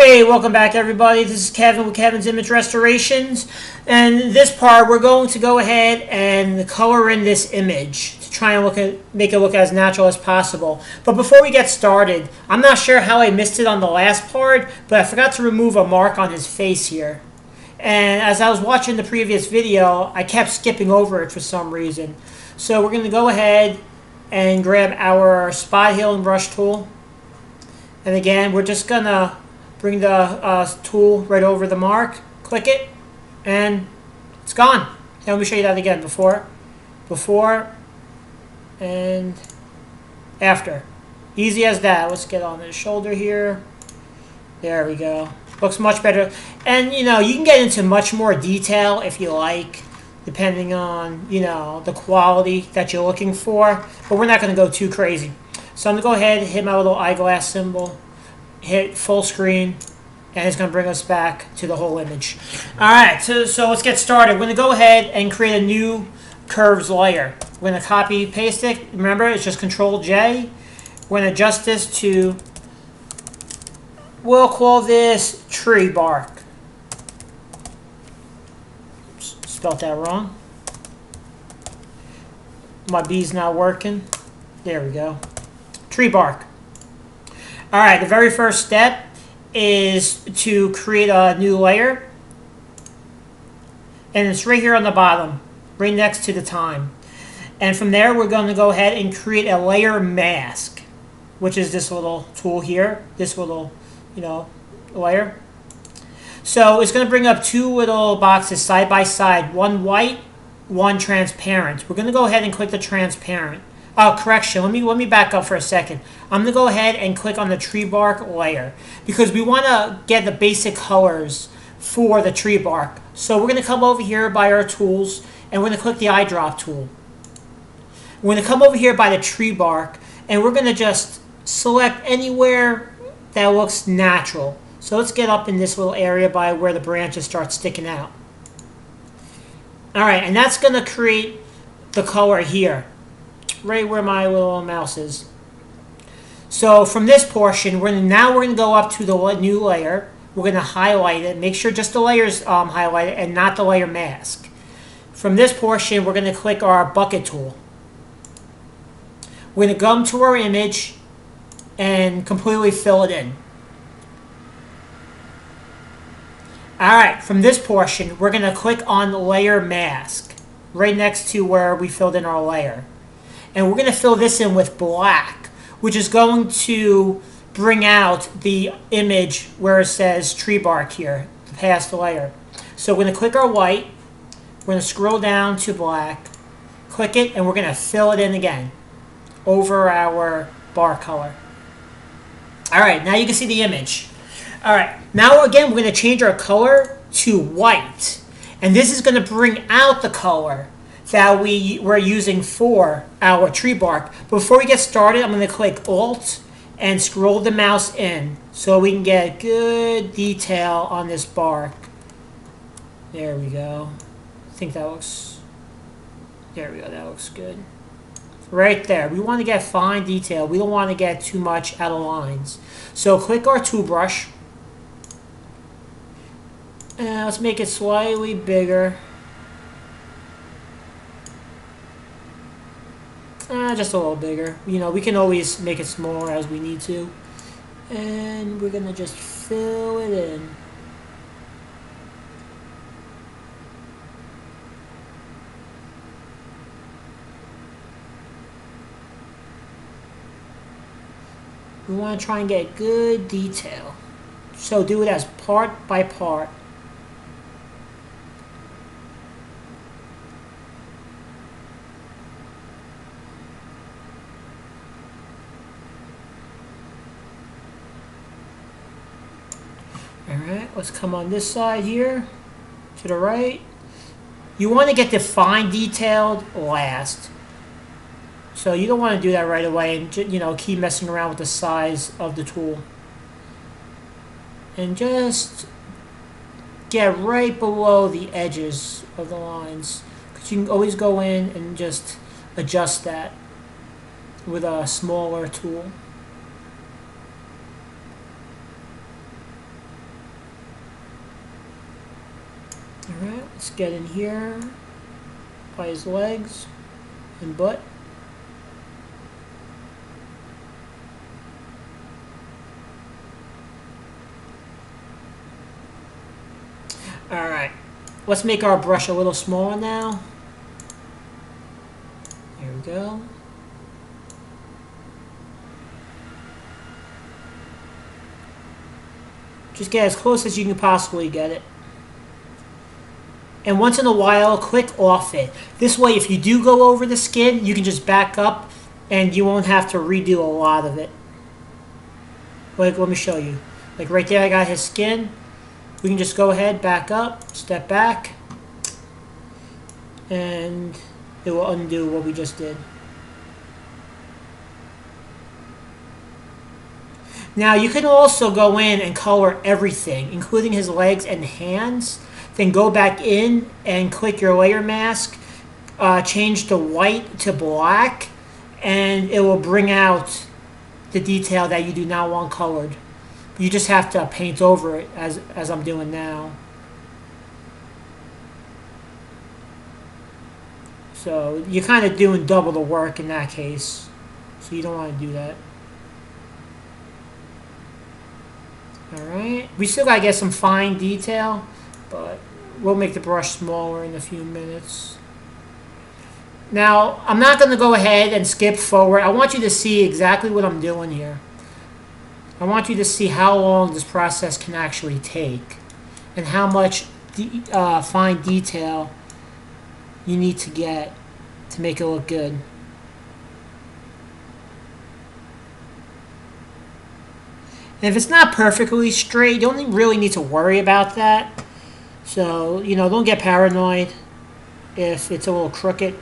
Hey, welcome back everybody. This is Kevin with Kevin's Image Restorations. And in this part, we're going to go ahead and color in this image to try and make it look as natural as possible. But before we get started, I'm not sure how I missed it on the last part, but I forgot to remove a mark on his face here. And as I was watching the previous video, I kept skipping over it for some reason. So we're going to go ahead and grab our spot healing brush tool. And again, we're just going to bring the tool right over the mark, click it, and it's gone. And let me show you that again. Before, and after. Easy as that. Let's get on the shoulder here. There we go. Looks much better. And, you can get into much more detail if you like, depending on, the quality that you're looking for. But we're not going to go too crazy. So I'm going to go ahead and hit my little eyeglass symbol. Hit full screen, and it's going to bring us back to the whole image. Alright, so let's get started. We're going to go ahead and create a new curves layer. We're going to copy paste it. Remember, it's just Control J. We're going to adjust this to, we'll call this tree bark. Oops, spelled that wrong. My B's not working. There we go. Tree bark. Alright, the very first step is to create a new layer. And it's right here on the bottom, right next to the time. And from there, we're going to go ahead and create a layer mask, which is this little tool here, this little, layer. So it's going to bring up two little boxes side by side, one white, one transparent. We're going to go ahead and click the transparent. Oh, correction. Let me back up for a second. I'm going to go ahead and click on the tree bark layer because we want to get the basic colors for the tree bark. So we're going to come over here by our tools and we're going to click the eyedrop tool. We're going to come over here by the tree bark and we're going to just select anywhere that looks natural. So let's get up in this little area by where the branches start sticking out. Alright, and that's going to create the color here, right where my little mouse is. So from this portion, we're going to go up to the new layer. We're going to highlight it. Make sure just the layer's highlighted and not the layer mask. From this portion, we're going to click our bucket tool. We're going to come to our image and completely fill it in. Alright, from this portion, we're going to click on the layer mask, right next to where we filled in our layer. And we're going to fill this in with black, which is going to bring out the image where it says tree bark here, past the layer. So we're going to click our white, we're going to scroll down to black, click it, and we're going to fill it in again over our bar color. Alright, now you can see the image. Alright, now again we're going to change our color to white. And this is going to bring out the color that we were using for our tree bark. Before we get started, I'm going to click Alt and scroll the mouse in so we can get good detail on this bark. There we go. I think that looks, there we go, that looks good. Right there. We want to get fine detail. We don't want to get too much out of lines. So click our tool brush. And let's make it slightly bigger. Just a little bigger. We can always make it smaller as we need to. And we're going to just fill it in. We want to try and get good detail. So do it as part by part. Alright, let's come on this side here, to the right. You want to get the fine detailed last. So you don't want to do that right away and, keep messing around with the size of the tool. And just get right below the edges of the lines. Because you can always go in and just adjust that with a smaller tool. Alright, let's get in here by his legs and butt. Alright, let's make our brush a little smaller now. There we go. Just get as close as you can possibly get it. And once in a while, click off it. This way, if you do go over the skin, you can just back up and you won't have to redo a lot of it. Like, let me show you. Like right there, I got his skin. We can just go ahead, back up, step back, and it will undo what we just did. Now you can also go in and color everything, including his legs and hands. Then go back in and click your layer mask, change the white to black, and it will bring out the detail that you do not want colored. You just have to paint over it as I'm doing now. So you're kind of doing double the work in that case. So you don't want to do that. Alright, we still gotta get some fine detail, but we'll make the brush smaller in a few minutes. Now, I'm not going to go ahead and skip forward. I want you to see exactly what I'm doing here. I want you to see how long this process can actually take and how much fine detail you need to get to make it look good. And if it's not perfectly straight, you don't really need to worry about that. So, don't get paranoid if it's a little crooked.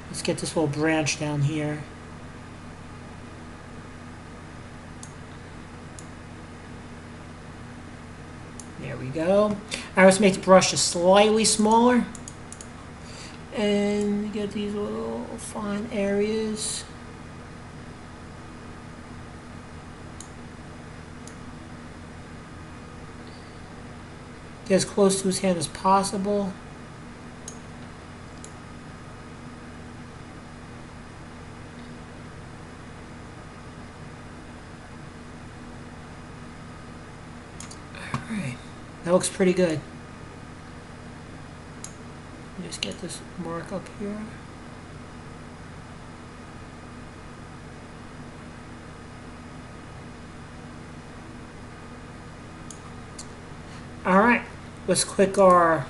Let's get this little branch down here. There we go. Alright, let's make the brush just slightly smaller. And get these little fine areas. Get as close to his hand as possible. Alright, that looks pretty good. Just get this mark up here. Alright, let's click our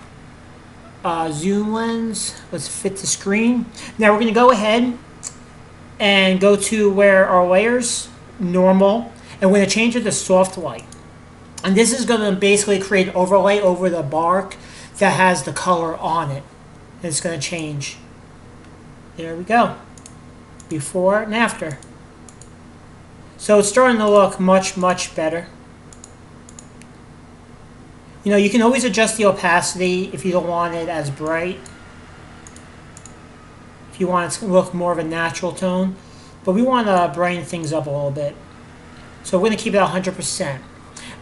zoom lens. Let's fit the screen. Now we're going to go ahead and go to where our layers, normal, and we're going to change it to soft light. And this is going to basically create an overlay over the bark that has the color on it. And it's going to change. There we go. Before and after. So it's starting to look much, much better. You can always adjust the opacity if you don't want it as bright. If you want it to look more of a natural tone. But we want to brighten things up a little bit. So we're going to keep it 100%.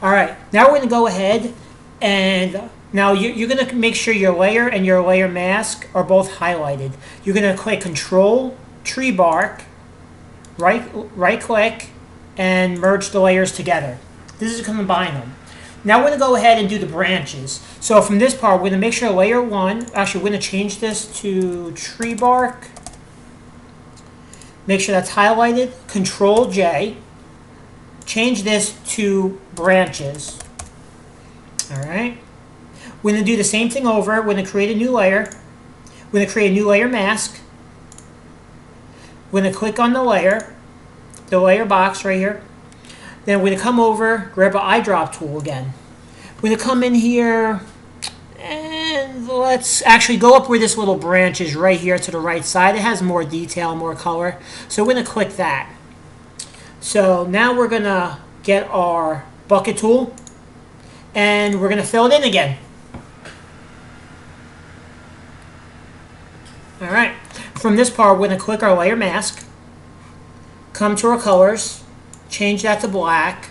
Alright, now we're going to go ahead and now you're going to make sure your layer and your layer mask are both highlighted. You're going to click Control, Tree Bark, right click, and merge the layers together. This is going to combine them. Now we're going to go ahead and do the branches. So from this part, we're going to make sure layer 1, actually we're going to change this to tree bark. Make sure that's highlighted. Control J. Change this to branches. Alright. We're going to do the same thing over. We're going to create a new layer. We're going to create a new layer mask. We're going to click on the layer box right here. Then we're going to come over, grab an eyedrop tool again. We're going to come in here and let's actually go up where this little branch is right here to the right side. It has more detail, more color. So we're going to click that. So now we're going to get our bucket tool and we're going to fill it in again. Alright, from this part we're going to click our layer mask, come to our colors, change that to black.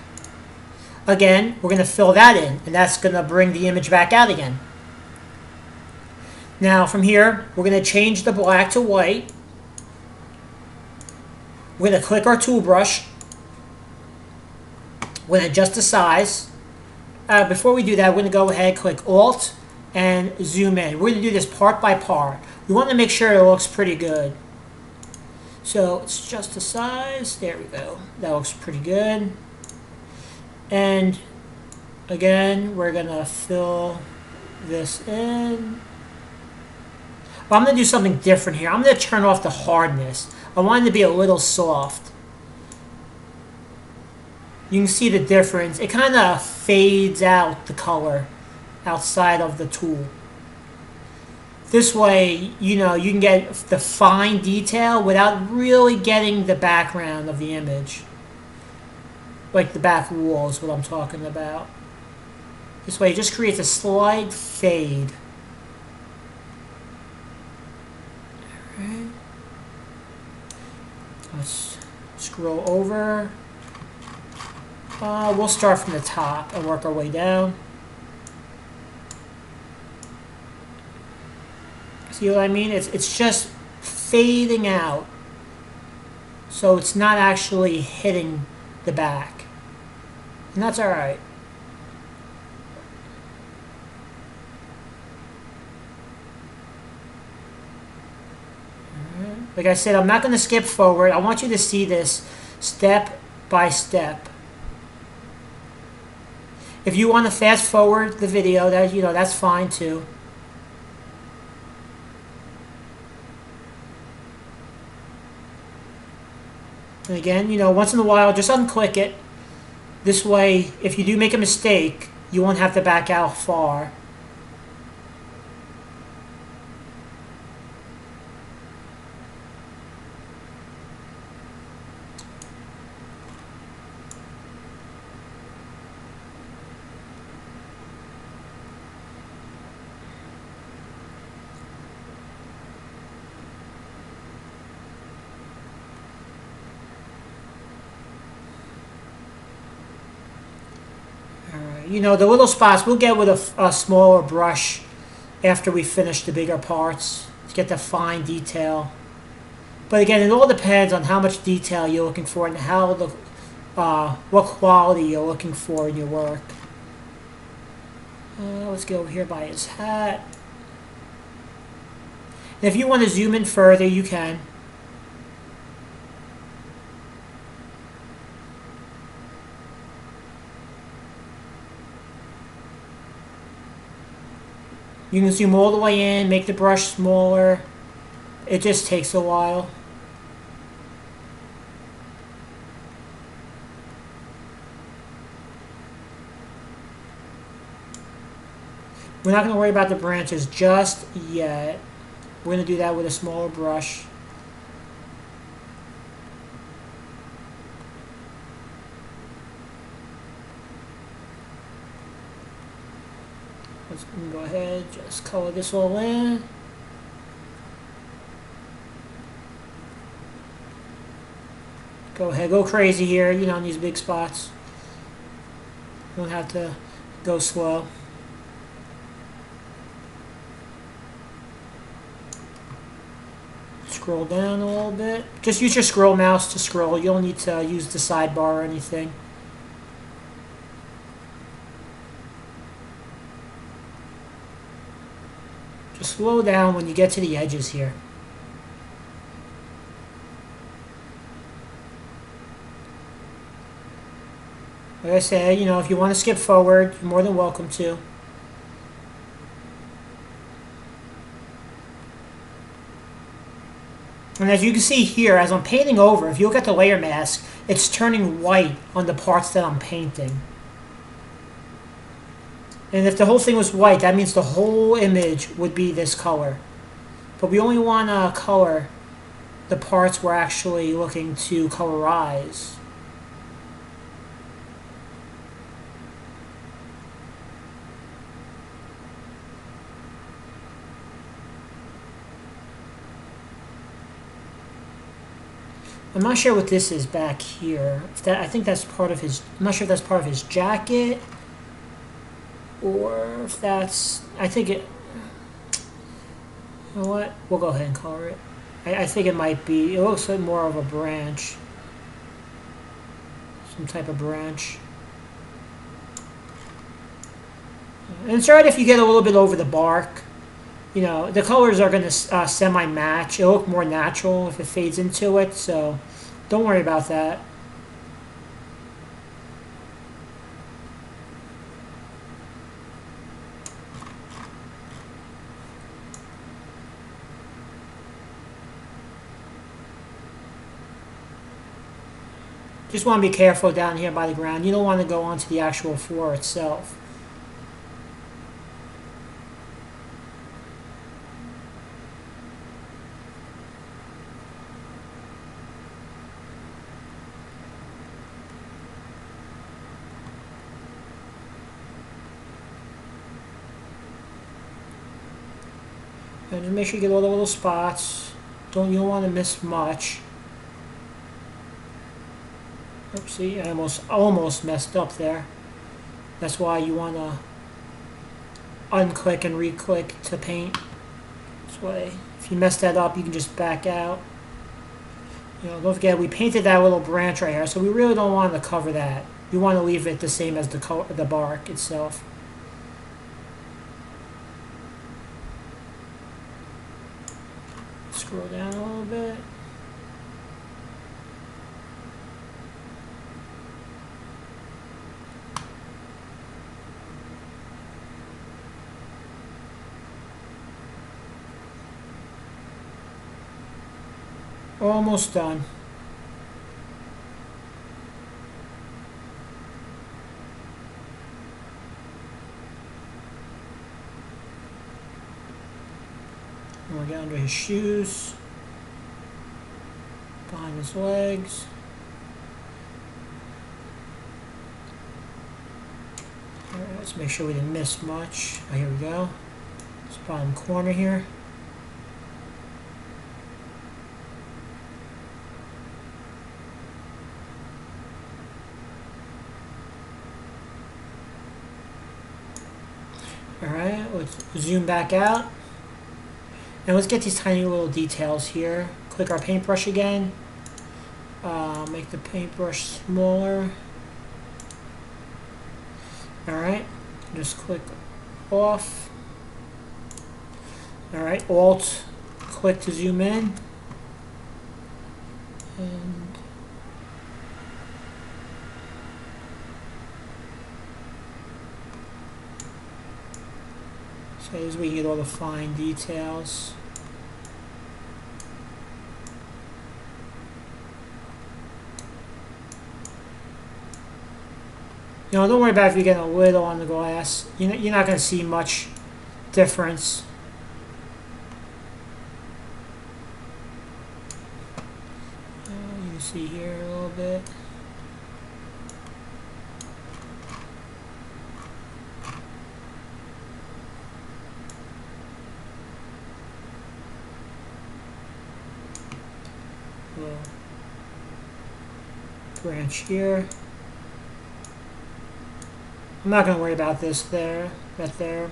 Again, we're going to fill that in, and that's going to bring the image back out again. Now from here, we're going to change the black to white. We're going to click our tool brush. We're going to adjust the size. Before we do that, we're going to go ahead, click Alt, and zoom in. We're going to do this part by part. We want to make sure it looks pretty good. So let's adjust the size. There we go. That looks pretty good. And again, we're going to fill this in. But I'm going to do something different here. I'm going to turn off the hardness. I want it to be a little soft. You can see the difference. It kind of fades out the color outside of the tool. This way, you know, you can get the fine detail without really getting the background of the image. Like the back wall is what I'm talking about. This way it just creates a slight fade. Alright. Let's scroll over. We'll start from the top and work our way down. See what I mean? It's just fading out. So it's not actually hitting the back. And that's alright. Like I said, I'm not going to skip forward. I want you to see this step by step. If you want to fast forward the video, that's fine too. And again, once in a while, just unclick it. This way, if you do make a mistake, you won't have to back out far. The little spots we'll get with a smaller brush after we finish the bigger parts to get the fine detail. But again, it all depends on how much detail you're looking for and how what quality you're looking for in your work. Let's go over here by his hat. And if you want to zoom in further, you can. You can zoom all the way in, make the brush smaller. It just takes a while. We're not going to worry about the branches just yet. We're going to do that with a smaller brush. Let's go ahead, just color this all in. Go ahead, go crazy here, on these big spots. You don't have to go slow. Scroll down a little bit. Just use your scroll mouse to scroll. You don't need to use the sidebar or anything. Just slow down when you get to the edges here. Like I said, if you want to skip forward, you're more than welcome to. And as you can see here, as I'm painting over, if you look at the layer mask, it's turning white on the parts that I'm painting. And if the whole thing was white, that means the whole image would be this color. But we only want to color the parts we're actually looking to colorize. I'm not sure what this is back here. I think that's part of his. I'm not sure if that's part of his jacket, or if that's. I think it. You know what? We'll go ahead and color it. I think it might be, it looks like more of a branch. Some type of branch. And it's alright if you get a little bit over the bark. You know, the colors are going to semi-match. It'll look more natural if it fades into it, so don't worry about that. Just want to be careful down here by the ground. You don't want to go onto the actual floor itself. And just make sure you get all the little spots. You don't want to miss much. Oopsie, I almost messed up there. That's why you want to unclick and re-click to paint. This way, if you mess that up, you can just back out. You know, don't forget we painted that little branch right here, so we really don't want to cover that. You want to leave it the same as the bark itself. Scroll down a little bit. Almost done. And we'll get under his shoes, behind his legs. All right, let's make sure we didn't miss much. Oh, here we go. This bottom corner here. Alright, let's zoom back out. And let's get these tiny little details here. Click our paintbrush again. Make the paintbrush smaller. Alright, just click off. Alright, Alt, click to zoom in. And so as we get all the fine details. You know, don't worry about if you get a little on the glass. You're not going to see much difference. You can see here a little bit. Little branch here. I'm not going to worry about this there, that there.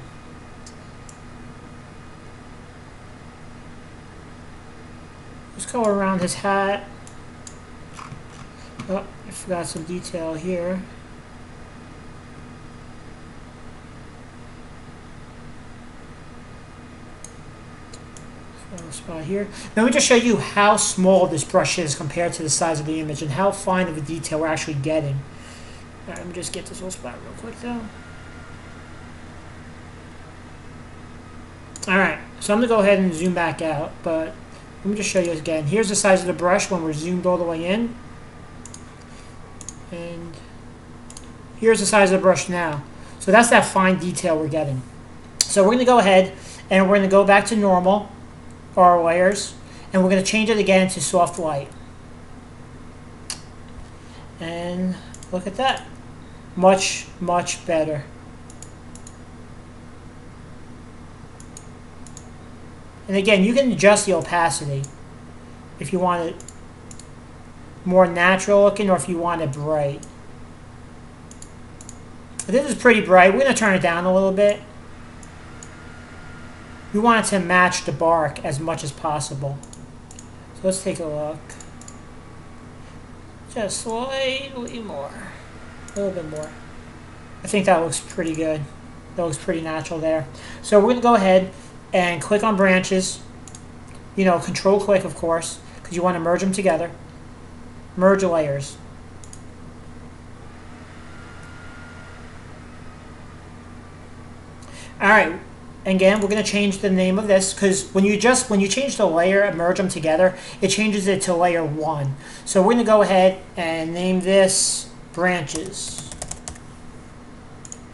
Just color around his hat. Oh, I forgot some detail here. Spot here. Now let me just show you how small this brush is compared to the size of the image and how fine of a detail we're actually getting. Alright, let me just get this little spot real quick though. Alright, so I'm going to go ahead and zoom back out, but let me just show you again. Here's the size of the brush when we're zoomed all the way in. And here's the size of the brush now. So that's that fine detail we're getting. So we're going to go ahead and we're going to go back to normal for our layers, and we're going to change it again to soft light. And look at that. Much, much better. And again, you can adjust the opacity if you want it more natural looking or if you want it bright. But this is pretty bright. We're going to turn it down a little bit. We want it to match the bark as much as possible. So let's take a look. Just slightly more. A little bit more. I think that looks pretty good. That looks pretty natural there. So we're going to go ahead and click on branches. You know, control click, of course, because you want to merge them together. Merge layers. Alright, again, we're going to change the name of this because when you change the layer and merge them together, it changes it to layer 1. So we're going to go ahead and name this branches.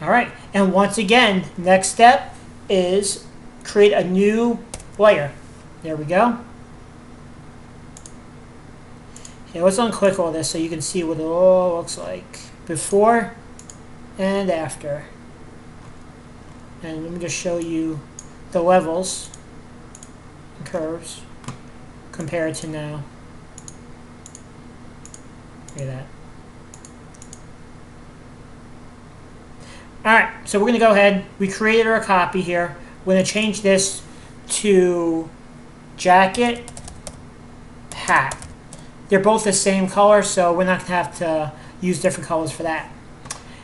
Alright, and once again, next step is create a new layer. There we go. Okay, let's unclick all this so you can see what it all looks like before and after. And let me just show you the levels and curves compared to now. Look at that. Alright, so we're going to go ahead. We created our copy here. We're going to change this to jacket, hat. They're both the same color, so we're not going to have to use different colors for that.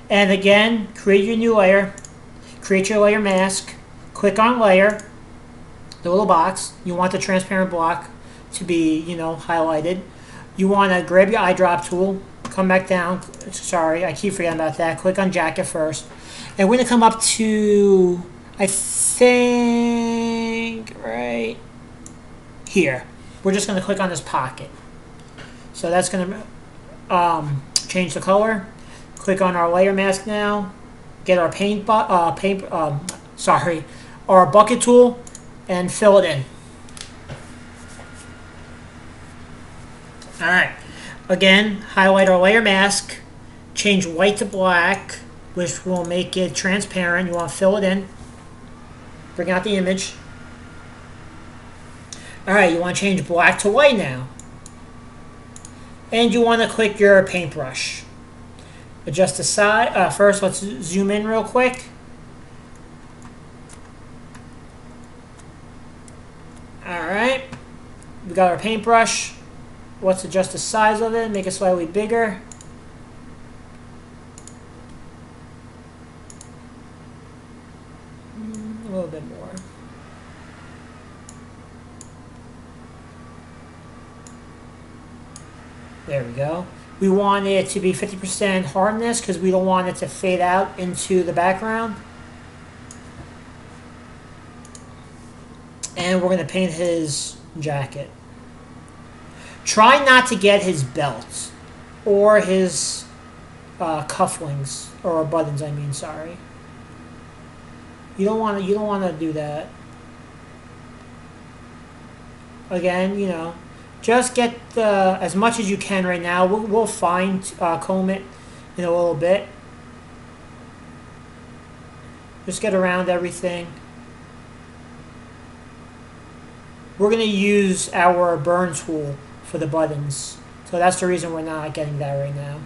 And again, create your new layer. Create your layer mask. Click on layer, the little box. You want the transparent block to be, you know, highlighted. You want to grab your eyedrop tool, come back down. Sorry, I keep forgetting about that. Click on jacket first. And we're going to come up to, I think, right here. We're just going to click on this pocket. So that's going to change the color. Click on our layer mask now. Get our our bucket tool and fill it in. All right. Again, highlight our layer mask. Change white to black, which will make it transparent. You want to fill it in. Bring out the image. All right. You want to change black to white now. And you want to click your paintbrush. Adjust the size. First, let's zoom in real quick. Alright. We got our paintbrush. Let's adjust the size of it. Make it slightly bigger. A little bit more. There we go. We want it to be 50% hardness because we don't want it to fade out into the background. And we're going to paint his jacket. Try not to get his belt or his cufflinks or buttons. I mean, sorry. You don't want to do that. Again, you know. Just get as much as you can right now. We'll fine comb it in a little bit. Just get around everything. We're going to use our burn tool for the buttons. So that's the reason we're not getting that right now.